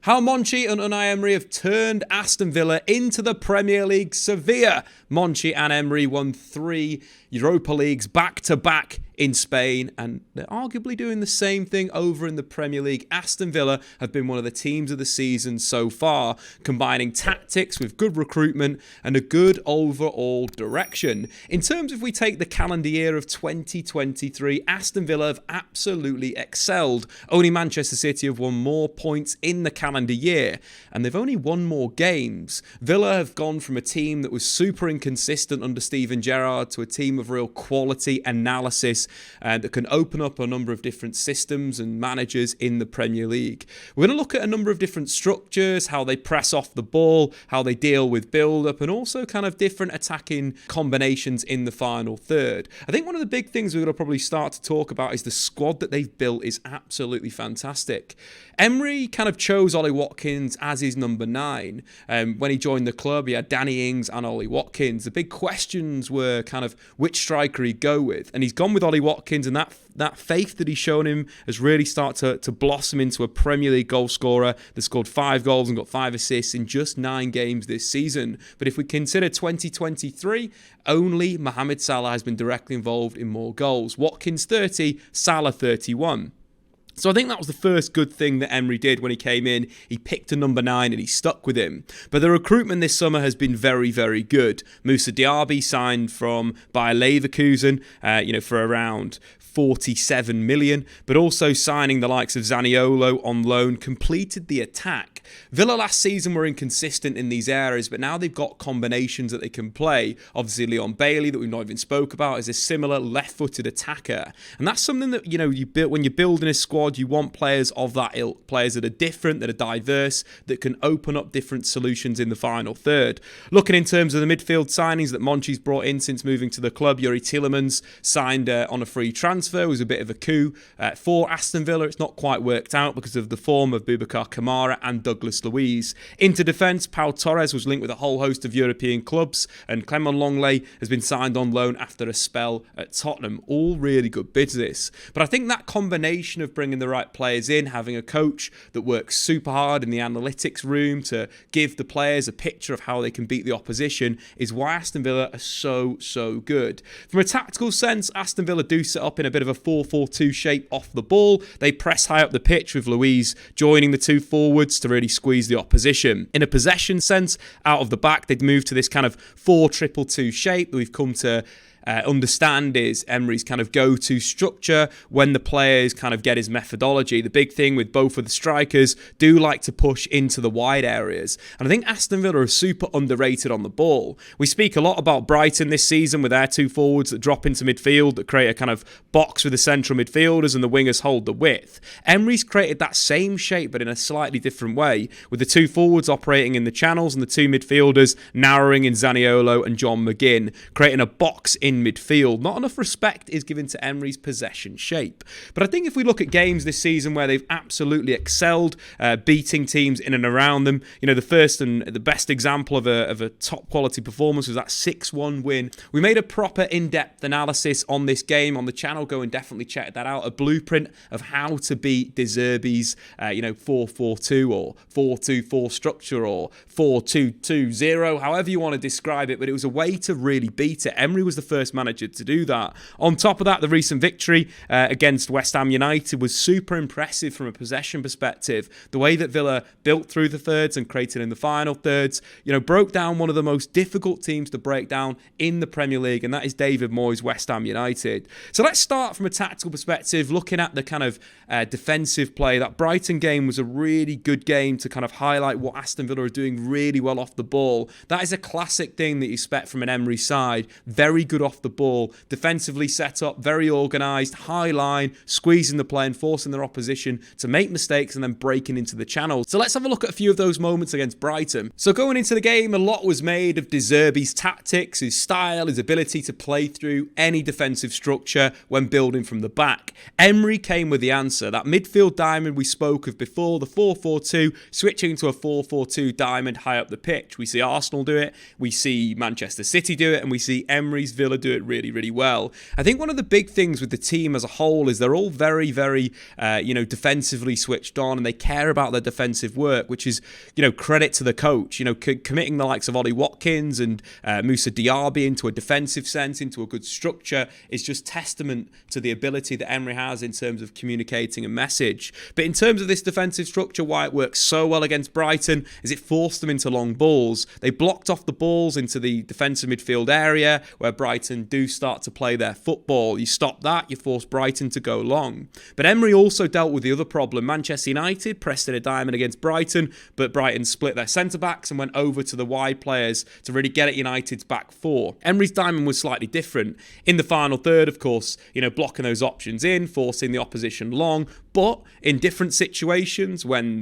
How Monchi and Unai Emery have turned Aston Villa into the Premier League Sevilla. Monchi and Emery won 3 Europa Leagues back-to-back in Spain, and they're arguably doing the same thing over in the Premier League. Aston Villa have been one of the teams of the season so far, combining tactics with good recruitment and a good overall direction. In terms of, if we take the calendar year of 2023, Aston Villa have absolutely excelled. Only Manchester City have won more points in the calendar year, and they've only won more games. Villa have gone from a team that was super inconsistent under Steven Gerrard to a team of real quality analysis that can open up a number of different systems and managers in the Premier League. We're going to look at a number of different structures, how they press off the ball, how they deal with build-up, and also kind of different attacking combinations in the final third. I think one of the big things we're going to probably start to talk about is the squad that they've built is absolutely fantastic. Emery kind of chose Ollie Watkins as his number 9. When he joined the club, he had Danny Ings and Ollie Watkins. The big questions were kind of which striker he'd go with. And he's gone with Ollie Watkins, and that faith that he's shown him has really started to blossom into a Premier League goal scorer that's scored 5 goals and got 5 assists in just 9 games this season. But if we consider 2023, only Mohamed Salah has been directly involved in more goals. Watkins 30, Salah 31. So I think that was the first good thing that Emery did when he came in. He picked a number 9 and he stuck with him. But the recruitment this summer has been very, very good. Moussa Diaby signed from Bayer Leverkusen, for around 47 million, but also signing the likes of Zaniolo on loan completed the attack. Villa last season were inconsistent in these areas, but now they've got combinations that they can play. Obviously, Leon Bailey, that we've not even spoke about, is a similar left-footed attacker. And that's something that, you build when you're building a squad, you want players of that ilk, players that are different, that are diverse, that can open up different solutions in the final third. Looking in terms of the midfield signings that Monchi's brought in since moving to the club, Yuri Tielemans signed on a free transfer. It was a bit of a coup for Aston Villa. It's not quite worked out because of the form of Boubacar Kamara and Douglas Luiz. Into defence, Pau Torres was linked with a whole host of European clubs, and Clement Longley has been signed on loan after a spell at Tottenham. All really good bids, this. But I think that combination of bringing the right players in, having a coach that works super hard in the analytics room to give the players a picture of how they can beat the opposition, is why Aston Villa are so good. From a tactical sense, Aston Villa do set up in a bit of a 4-4-2 shape off the ball. They press high up the pitch with Luiz joining the 2 forwards to really squeeze the opposition. In a possession sense, out of the back, they'd move to this kind of 4-2-2 shape that we've come to understand is Emery's kind of go-to structure when the players kind of get his methodology. The big thing with both of the strikers do like to push into the wide areas. And I think Aston Villa are super underrated on the ball. We speak a lot about Brighton this season with their 2 forwards that drop into midfield, that create a kind of box with the central midfielders and the wingers hold the width. Emery's created that same shape but in a slightly different way, with the 2 forwards operating in the channels and the 2 midfielders narrowing in Zaniolo and John McGinn, creating a box in midfield. Not enough respect is given to Emery's possession shape. But I think if we look at games this season where they've absolutely excelled, beating teams in and around them, the first and the best example of a top quality performance was that 6-1 win. We made a proper in-depth analysis on this game on the channel. Go and definitely check that out. A blueprint of how to beat De Zerbi's 4-4-2 or 4-2-4 structure or 4-2-2-0, however you want to describe it, but it was a way to really beat it. Emery was the first manager to do that. On top of that, the recent victory against West Ham United was super impressive from a possession perspective. The way that Villa built through the thirds and created in the final thirds, broke down one of the most difficult teams to break down in the Premier League, and that is David Moyes' West Ham United. So let's start from a tactical perspective, looking at the kind of defensive play. That Brighton game was a really good game to kind of highlight what Aston Villa are doing really well off the ball. That is a classic thing that you expect from an Emery side. Very good off the ball, defensively set up, very organised, high line, squeezing the play and forcing their opposition to make mistakes and then breaking into the channels. So let's have a look at a few of those moments against Brighton. So going into the game, a lot was made of De Zerbi's tactics, his style, his ability to play through any defensive structure when building from the back. Emery came with the answer. That midfield diamond we spoke of before, the 4-4-2, switching to a 4-4-2 diamond high up the pitch. We see Arsenal do it, we see Manchester City do it, and we see Emery's Villa do it really, really well. I think one of the big things with the team as a whole is they're all very, very, defensively switched on, and they care about their defensive work, which is, credit to the coach. Committing the likes of Ollie Watkins and Moussa Diaby into a defensive sense, into a good structure, is just testament to the ability that Emery has in terms of communicating a message. But in terms of this defensive structure, why it works so well against Brighton is it forced them into long balls. They blocked off the balls into the defensive midfield area where Brighton do start to play their football. You stop that, you force Brighton to go long. But Emery also dealt with the other problem. Manchester United pressed in a diamond against Brighton, but Brighton split their centre-backs and went over to the wide players to really get at United's back four. Emery's diamond was slightly different. In the final third, of course, blocking those options in, forcing the opposition long, but in different situations, when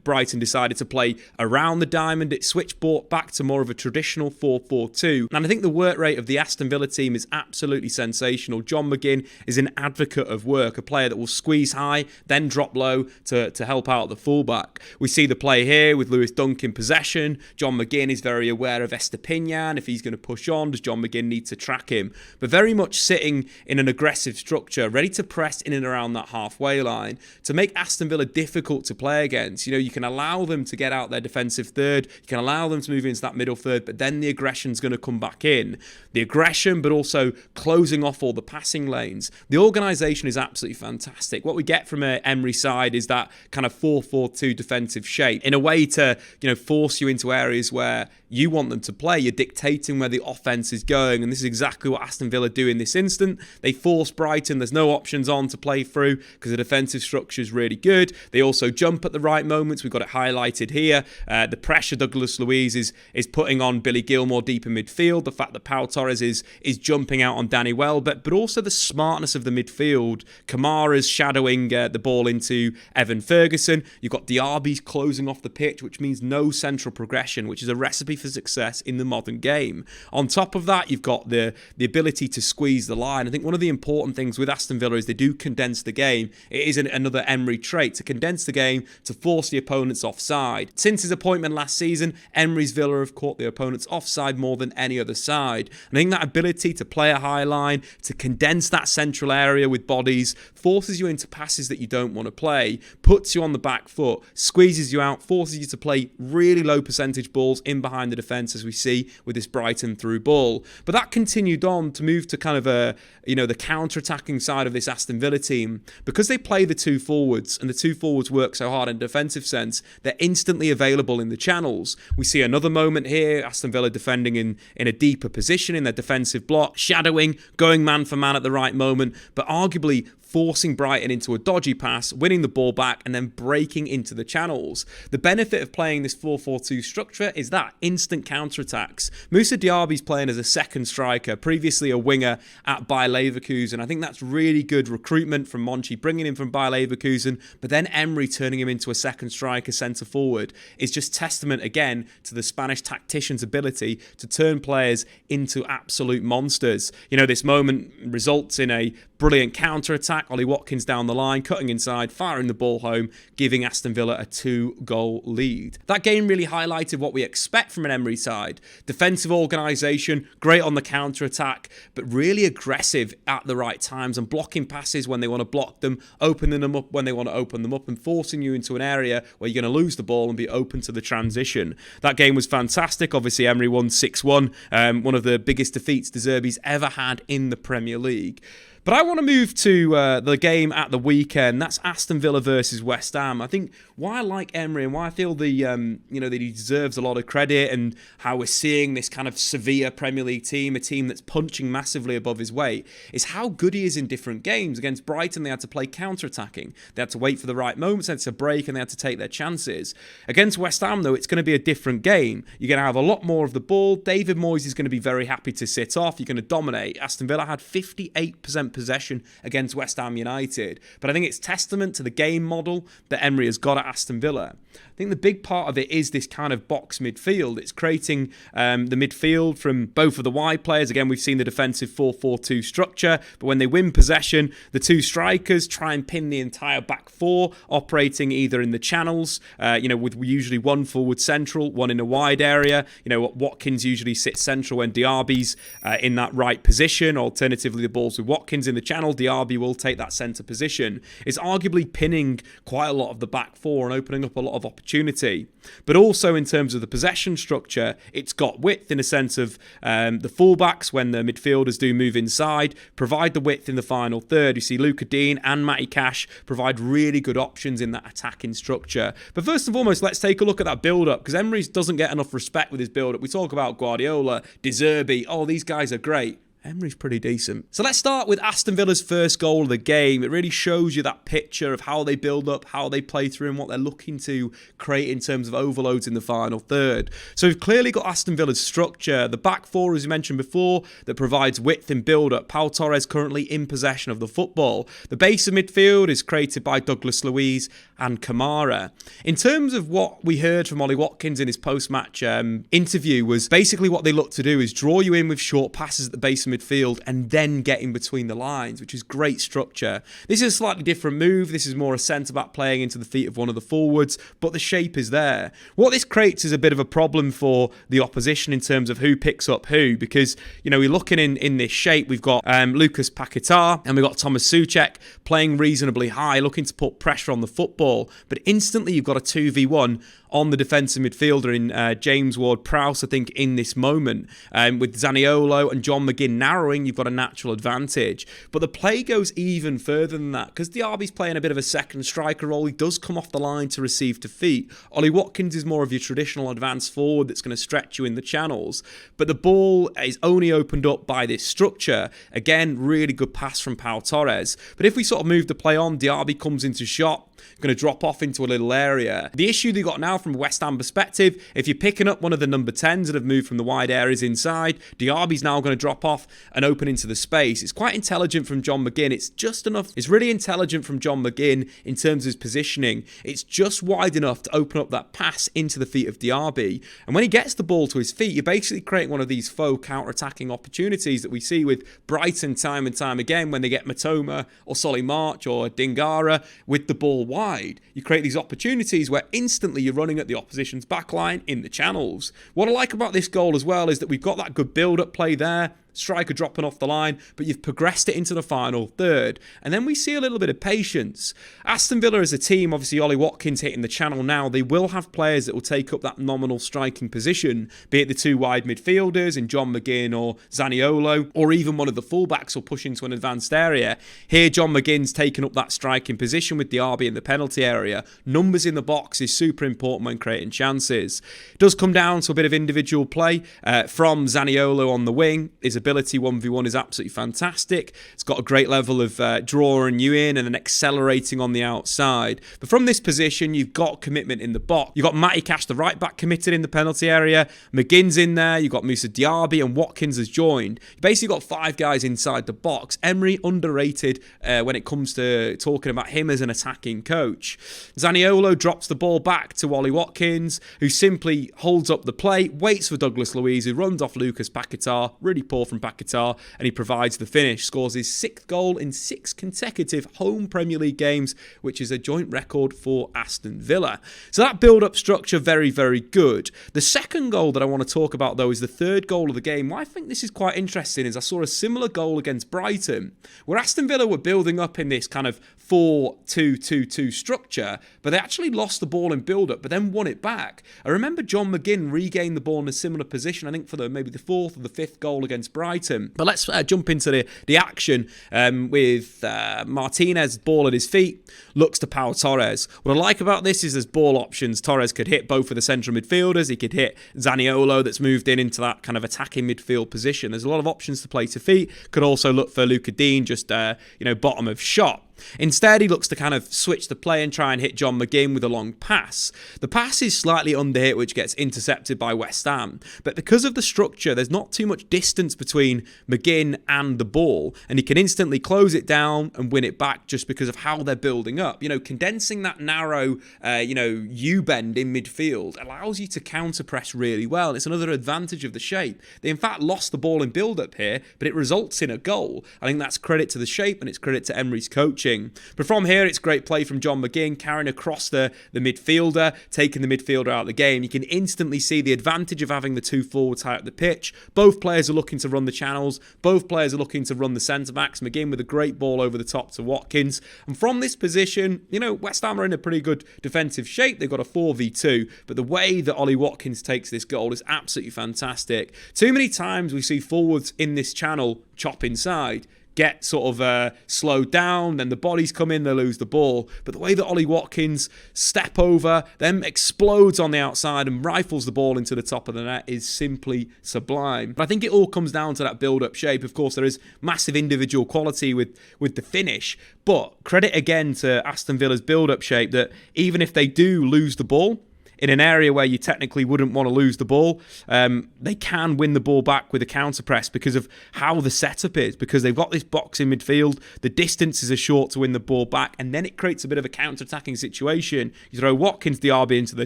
Brighton decided to play around the diamond, it switched back to more of a traditional 4-4-2. And I think the work rate of the Aston Villa team is absolutely sensational. John McGinn is an advocate of work, a player that will squeeze high, then drop low to help out the fullback. We see the play here with Lewis Dunk in possession. John McGinn is very aware of Estepinian. If he's going to push on, does John McGinn need to track him? But very much sitting in an aggressive structure, ready to press in and around that halfway line to make Aston Villa difficult to play against. You can allow them to get out their defensive third, you can allow them to move into that middle third, but then the aggression's going to come back in. The aggression, but also closing off all the passing lanes. The organisation is absolutely fantastic. What we get from Emery side is that kind of 4-4-2 defensive shape, in a way to force you into areas where you want them to play. You're dictating where the offence is going, and this is exactly what Aston Villa do in this instant. They force Brighton. There's no options on to play through because the defensive structure is really good. They also jump at the right moments. We've got it highlighted here. The pressure Douglas Luiz is putting on Billy Gilmour deep in midfield. The fact that Pau Torres is jumping out on Danny Welbeck, but also the smartness of the midfield. Kamara's shadowing the ball into Evan Ferguson. You've got Diaby's closing off the pitch, which means no central progression, which is a recipe for success in the modern game. On top of that, you've got the ability to squeeze the line. I think one of the important things with Aston Villa is they do condense the game. It is another Emery trait, to condense the game, to force the opponents offside. Since his appointment last season, Emery's Villa have caught the opponents offside more than any other side. And I think that ability to play a high line, to condense that central area with bodies, forces you into passes that you don't want to play, puts you on the back foot, squeezes you out, forces you to play really low percentage balls in behind the defence, as we see with this Brighton through ball. But that continued on to move to kind of the counter-attacking side of this Aston Villa team. Because they play the two forwards, and the two forwards work so hard in a defensive sense, they're instantly available in the channels. We see another moment here, Aston Villa defending in a deeper position in their defensive block, shadowing, going man for man at the right moment, but arguably forcing Brighton into a dodgy pass, winning the ball back, and then breaking into the channels. The benefit of playing this 4-4-2 structure is that instant counter-attacks. Moussa Diaby's playing as a second striker, previously a winger at Bayer Leverkusen. I think that's really good recruitment from Monchi, bringing him from Bayer Leverkusen, but then Emery turning him into a second striker centre-forward is just testament, again, to the Spanish tactician's ability to turn players into absolute monsters. This moment results in a brilliant counter-attack. Ollie Watkins down the line, cutting inside, firing the ball home, giving Aston Villa a 2-goal lead. That game really highlighted what we expect from an Emery side. Defensive organisation, great on the counter-attack, but really aggressive at the right times and blocking passes when they want to block them, opening them up when they want to open them up, and forcing you into an area where you're going to lose the ball and be open to the transition. That game was fantastic. Obviously, Emery won 6-1, one of the biggest defeats De Zerbi's ever had in the Premier League. But I want to move to the game at the weekend. That's Aston Villa versus West Ham. I think why I like Emery and why I feel that he deserves a lot of credit, and how we're seeing this kind of Sevilla Premier League team, a team that's punching massively above his weight, is how good he is in different games. Against Brighton, they had to play counter-attacking. They had to wait for the right moments, they had to break, and they had to take their chances. Against West Ham, though, it's going to be a different game. You're going to have a lot more of the ball. David Moyes is going to be very happy to sit off. You're going to dominate. Aston Villa had 58% 100% possession against West Ham United. But I think it's testament to the game model that Emery has got at Aston Villa. I think the big part of it is this kind of box midfield. It's creating the midfield from both of the wide players. Again, we've seen the defensive 4-4-2 structure, but when they win possession, the two strikers try and pin the entire back four, operating either in the channels, with usually one forward central, one in a wide area. Watkins usually sits central when Diaby's in that right position. Alternatively, the ball's with Watkins in the channel. Diaby will take that centre position. It's arguably pinning quite a lot of the back four and opening up a lot of opportunity. But also in terms of the possession structure, it's got width in a sense of the fullbacks, when the midfielders do move inside, provide the width in the final third. You see Luca Dean and Matty Cash provide really good options in that attacking structure. But first and foremost, let's take a look at that build-up, because Emery doesn't get enough respect with his build-up. We talk about Guardiola, De Zerbi, these guys are great. Emery's pretty decent. So let's start with Aston Villa's first goal of the game. It really shows you that picture of how they build up, how they play through, and what they're looking to create in terms of overloads in the final third. So we've clearly got Aston Villa's structure. The back four, as you mentioned before, that provides width and build-up. Pau Torres currently in possession of the football. The base of midfield is created by Douglas Luiz and Kamara. In terms of what we heard from Ollie Watkins in his post-match interview, was basically what they look to do is draw you in with short passes at the base of midfield and then get in between the lines, which is great structure. This is a slightly different move. This is more a centre-back playing into the feet of one of the forwards, but the shape is there. What this creates is a bit of a problem for the opposition in terms of who picks up who, because, we're looking in this shape. We've got Lucas Paquetá and we've got Thomas Souček playing reasonably high, looking to put pressure on the football, but instantly you've got a 2v1 on the defensive midfielder in James Ward-Prowse, I think, in this moment. With Zaniolo and John McGinn narrowing, you've got a natural advantage. But the play goes even further than that, because Diaby's playing a bit of a second striker role. He does come off the line to receive to feet. Ollie Watkins is more of your traditional advanced forward that's going to stretch you in the channels. But the ball is only opened up by this structure. Again, really good pass from Pau Torres. But if we sort of move the play on, Diaby comes into shot, going to drop off into a little area. The issue they got now from a West Ham perspective, if you're picking up one of the number 10s that have moved from the wide areas inside, Diaby's now going to drop off and open into the space. It's quite intelligent from John McGinn. It's just enough. It's really intelligent from John McGinn in terms of his positioning. It's just wide enough to open up that pass into the feet of Diaby. And when he gets the ball to his feet, you're basically creating one of these faux counter-attacking opportunities that we see with Brighton time and time again when they get Matoma or Solly March or Dingara with the ball wide. You create these opportunities where instantly you're running at the opposition's backline in the channels. What I like about this goal as well is that we've got that good build-up play there. Striker dropping off the line, but you've progressed it into the final third. And then we see a little bit of patience. Aston Villa as a team, obviously Ollie Watkins hitting the channel now, they will have players that will take up that nominal striking position, be it the two wide midfielders in John McGinn or Zaniolo, or even one of the fullbacks will push into an advanced area. Here, John McGinn's taken up that striking position with Diaby in the penalty area. Numbers in the box is super important when creating chances. It does come down to a bit of individual play from Zaniolo on the wing. His ability 1v1 is absolutely fantastic. It's got a great level of drawing you in and then accelerating on the outside. But from this position, you've got commitment in the box. You've got Matty Cash, the right back, committed in the penalty area. McGinn's in there. You've got Moussa Diaby and Watkins has joined. You basically got 5 guys inside the box. Emery underrated when it comes to talking about him as an attacking coach. Zaniolo drops the ball back to Ollie Watkins, who simply holds up the play, waits for Douglas Luiz, who runs off Lucas Paquetá. Really poor from Paquetá, and he provides the finish. Scores his 6th goal in 6 consecutive home Premier League games, which is a joint record for Aston Villa. So that build-up structure, very, very good. The second goal that I want to talk about, though, is the third goal of the game. Why I think this is quite interesting is I saw a similar goal against Brighton, where Aston Villa were building up in this kind of 4-2-2-2 structure, but they actually lost the ball in build-up, but then won it back. I remember John McGinn regained the ball in a similar position, I think for maybe the 4th or the 5th goal against Brighton. But let's jump into the action with Martinez, ball at his feet, looks to Pau Torres. What I like about this is there's ball options. Torres could hit both of the central midfielders. He could hit Zaniolo that's moved into that kind of attacking midfield position. There's a lot of options to play to feet. Could also look for Luca Dean, just bottom of shot. Instead, he looks to kind of switch the play and try and hit John McGinn with a long pass. The pass is slightly underhit, which gets intercepted by West Ham. But because of the structure, there's not too much distance between McGinn and the ball, and he can instantly close it down and win it back just because of how they're building up. Condensing that narrow, U-bend in midfield allows you to counter-press really well. And it's another advantage of the shape. They, in fact, lost the ball in build-up here, but it results in a goal. I think that's credit to the shape and it's credit to Emery's coaching. But from here, it's great play from John McGinn, carrying across the midfielder, taking the midfielder out of the game. You can instantly see the advantage of having the two forwards high up the pitch. Both players are looking to run the channels. Both players are looking to run the centre-backs. McGinn with a great ball over the top to Watkins. And from this position, West Ham are in a pretty good defensive shape. They've got a 4v2, but the way that Ollie Watkins takes this goal is absolutely fantastic. Too many times we see forwards in this channel chop inside, get sort of slowed down, then the bodies come in, they lose the ball. But the way that Ollie Watkins step over, then explodes on the outside and rifles the ball into the top of the net is simply sublime. But I think it all comes down to that build-up shape. Of course, there is massive individual quality with the finish, but credit again to Aston Villa's build-up shape that even if they do lose the ball, in an area where you technically wouldn't want to lose the ball, they can win the ball back with a counter-press because of how the setup is, because they've got this box in midfield, the distances are short to win the ball back, and then it creates a bit of a counter-attacking situation. You throw Watkins, Diaby into the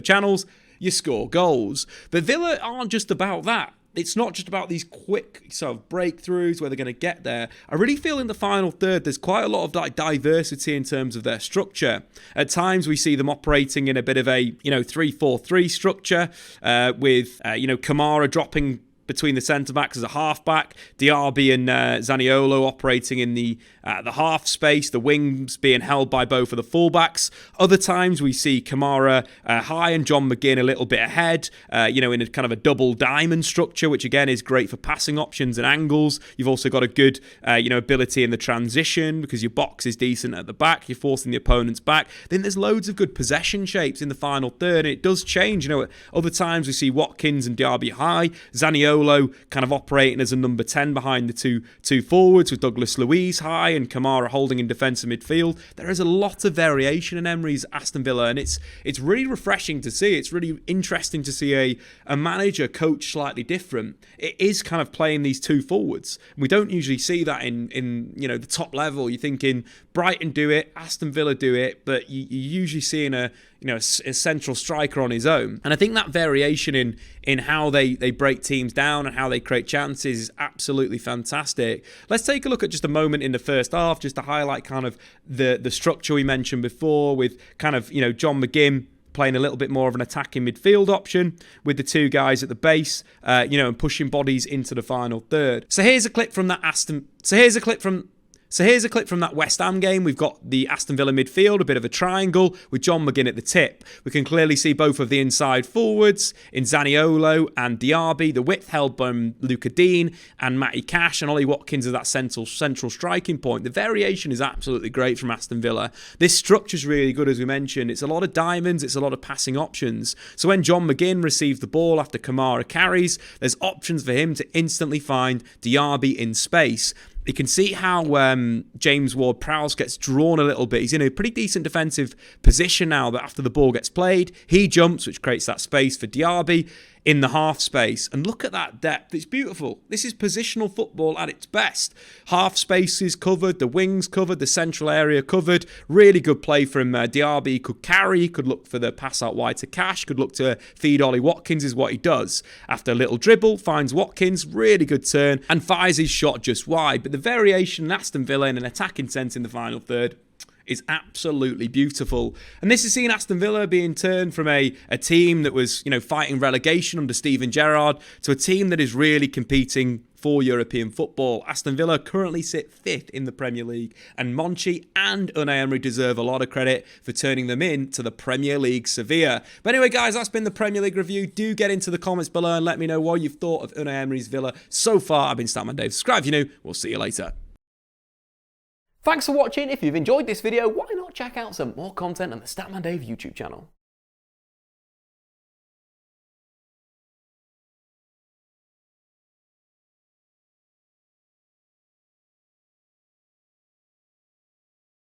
channels, you score goals. But Villa aren't just about that. It's not just about these quick sort of breakthroughs where they're going to get there. I really feel in the final third there's quite a lot of diversity in terms of their structure. At times we see them operating in a bit of a 3-4-3 structure with Kamara dropping between the centre-backs as a half-back, Diaby and Zaniolo operating in the half space, the wings being held by both of the full-backs. Other times we see Kamara high and John McGinn a little bit ahead, in a kind of a double diamond structure, which again is great for passing options and angles. You've also got a good ability in the transition because your box is decent at the back, you're forcing the opponents back. Then there's loads of good possession shapes in the final third, and it does change. Other times we see Watkins and Diaby high, Zaniolo kind of operating as a number 10 behind the two forwards with Douglas Luiz high and Kamara holding in defensive midfield. There is a lot of variation in Emery's Aston Villa, and it's really refreshing to see. It's really interesting to see a manager coach slightly different. It is kind of playing these two forwards. We don't usually see that in the top level. You're thinking Brighton do it, Aston Villa do it, but you're usually seeing a central striker on his own. And I think that variation in how they break teams down and how they create chances is absolutely fantastic. Let's take a look at just a moment in the first half, just to highlight kind of the structure we mentioned before with kind of, John McGinn playing a little bit more of an attacking midfield option with the two guys at the base, and pushing bodies into the final third. So here's a clip from that West Ham game. We've got the Aston Villa midfield, a bit of a triangle with John McGinn at the tip. We can clearly see both of the inside forwards in Zaniolo and Diaby, the width held by Luca Dean and Matty Cash, and Ollie Watkins as that central striking point. The variation is absolutely great from Aston Villa. This structure's really good, as we mentioned. It's a lot of diamonds, it's a lot of passing options. So when John McGinn receives the ball after Kamara carries, there's options for him to instantly find Diaby in space. You can see how James Ward-Prowse gets drawn a little bit. He's in a pretty decent defensive position now, but after the ball gets played, he jumps, which creates that space for Diaby in the half space. And look at that depth. It's beautiful. This is positional football at its best. Half spaces covered, the wings covered, the central area covered. Really good play from Diaby. He could carry, he could look for the pass out wide to Cash, could look to feed Ollie Watkins is what he does. After a little dribble, finds Watkins, really good turn, and fires his shot just wide. But the variation in Aston Villa in an attacking sense in the final third is absolutely beautiful. And this has seen Aston Villa being turned from a team that was, fighting relegation under Steven Gerrard to a team that is really competing for European football. Aston Villa currently sit 5th in the Premier League, and Monchi and Unai Emery deserve a lot of credit for turning them into the Premier League Sevilla. But anyway, guys, that's been the Premier League review. Do get into the comments below and let me know what you've thought of Unai Emery's Villa so far. I've been Statman Dave. Subscribe if you're new. We'll see you later. Thanks for watching. If you've enjoyed this video, why not check out some more content on the Statman Dave YouTube channel?